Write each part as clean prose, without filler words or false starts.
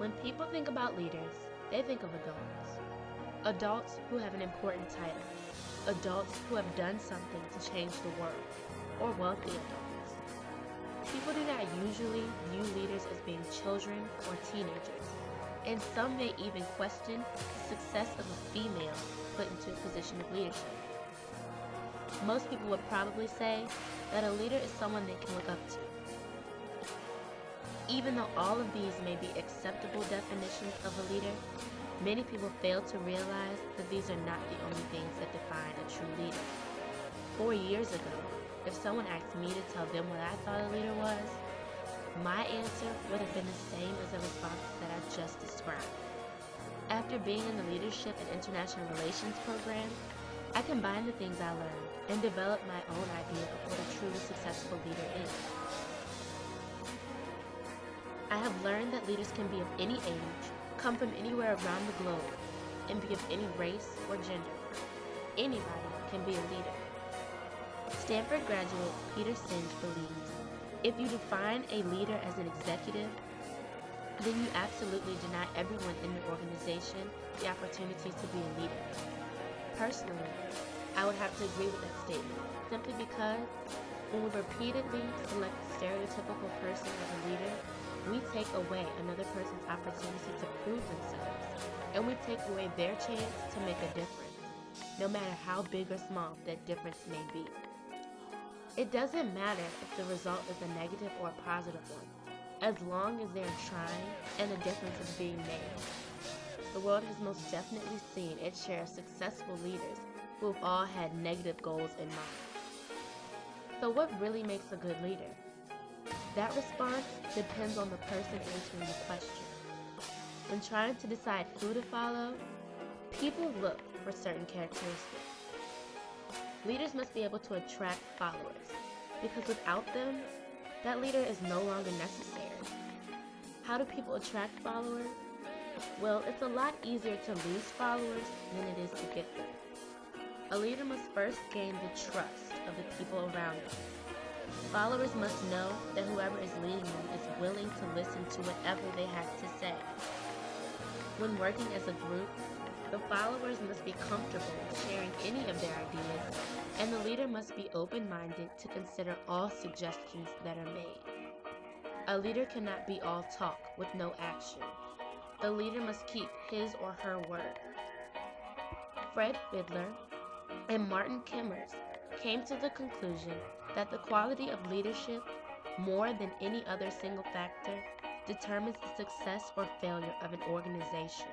When people think about leaders, they think of adults. Adults who have an important title. Adults who have done something to change the world. Or wealthy adults. People do not usually view leaders as being children or teenagers, and some may even question the success of a female put into a position of leadership. Most people would probably say that a leader is someone they can look up to. Even though all of these may be acceptable definitions of a leader, many people fail to realize that these are not the only things that define a true leader. 4 years ago, if someone asked me to tell them what I thought a leader was, my answer would have been the same as the responses that I just described. After being in the Leadership and International Relations program, I combined the things I learned and developed my own idea of what a truly successful leader is. I have learned that leaders can be of any age, come from anywhere around the globe, and be of any race or gender. Anybody can be a leader. Stanford graduate Peter Senge believes if you define a leader as an executive, then you absolutely deny everyone in the organization the opportunity to be a leader. Personally, I would have to agree with that statement, simply because when we repeatedly select the stereotypical person as a leader, we take away another person's opportunity to prove themselves, and we take away their chance to make a difference, no matter how big or small that difference may be. It doesn't matter if the result is a negative or a positive one, as long as they're trying and the difference is being made. The world has most definitely seen its share of successful leaders who have all had negative goals in mind. So what really makes a good leader? That response depends on the person answering the question. When trying to decide who to follow, people look for certain characteristics. Leaders must be able to attract followers, because without them, that leader is no longer necessary. How do people attract followers? Well, it's a lot easier to lose followers than it is to get them. A leader must first gain the trust of the people around them. Followers must know that whoever is leading them is willing to listen to whatever they have to say. When working as a group, the followers must be comfortable sharing any of their ideas, and the leader must be open-minded to consider all suggestions that are made. A leader cannot be all talk with no action. The leader must keep his or her word. Fred Fiedler and Martin Kemmers came to the conclusion that the quality of leadership, more than any other single factor, determines the success or failure of an organization.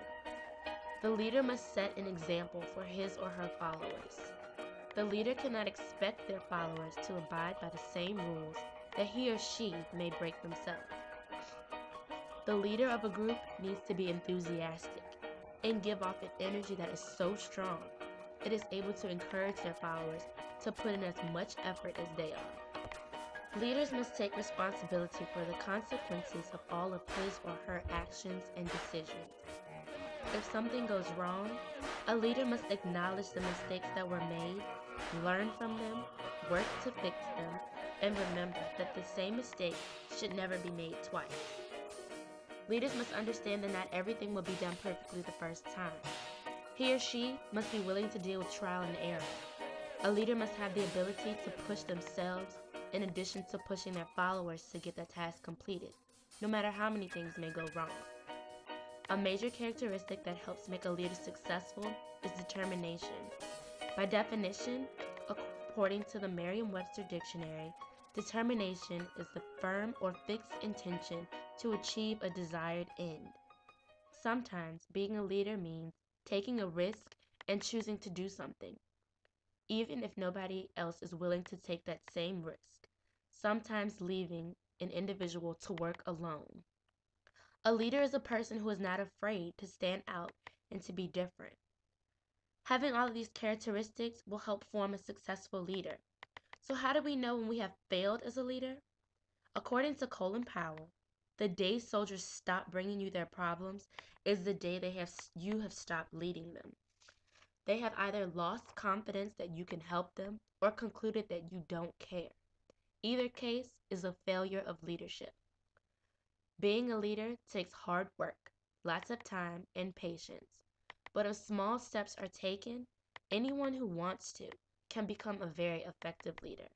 The leader must set an example for his or her followers. The leader cannot expect their followers to abide by the same rules that he or she may break themselves. The leader of a group needs to be enthusiastic and give off an energy that is so strong it is able to encourage their followers to put in as much effort as they are. Leaders must take responsibility for the consequences of all of his or her actions and decisions. If something goes wrong, a leader must acknowledge the mistakes that were made, learn from them, work to fix them, and remember that the same mistake should never be made twice. Leaders must understand that not everything will be done perfectly the first time. He or she must be willing to deal with trial and error. A leader must have the ability to push themselves in addition to pushing their followers to get the task completed, no matter how many things may go wrong. A major characteristic that helps make a leader successful is determination. By definition, according to the Merriam-Webster Dictionary, determination is the firm or fixed intention to achieve a desired end. Sometimes being a leader means taking a risk and choosing to do something, even if nobody else is willing to take that same risk, sometimes leaving an individual to work alone. A leader is a person who is not afraid to stand out and to be different. Having all of these characteristics will help form a successful leader. So how do we know when we have failed as a leader? According to Colin Powell, the day soldiers stop bringing you their problems is the day you have stopped leading them. They have either lost confidence that you can help them or concluded that you don't care. Either case is a failure of leadership. Being a leader takes hard work, lots of time, and patience. But if small steps are taken, anyone who wants to can become a very effective leader.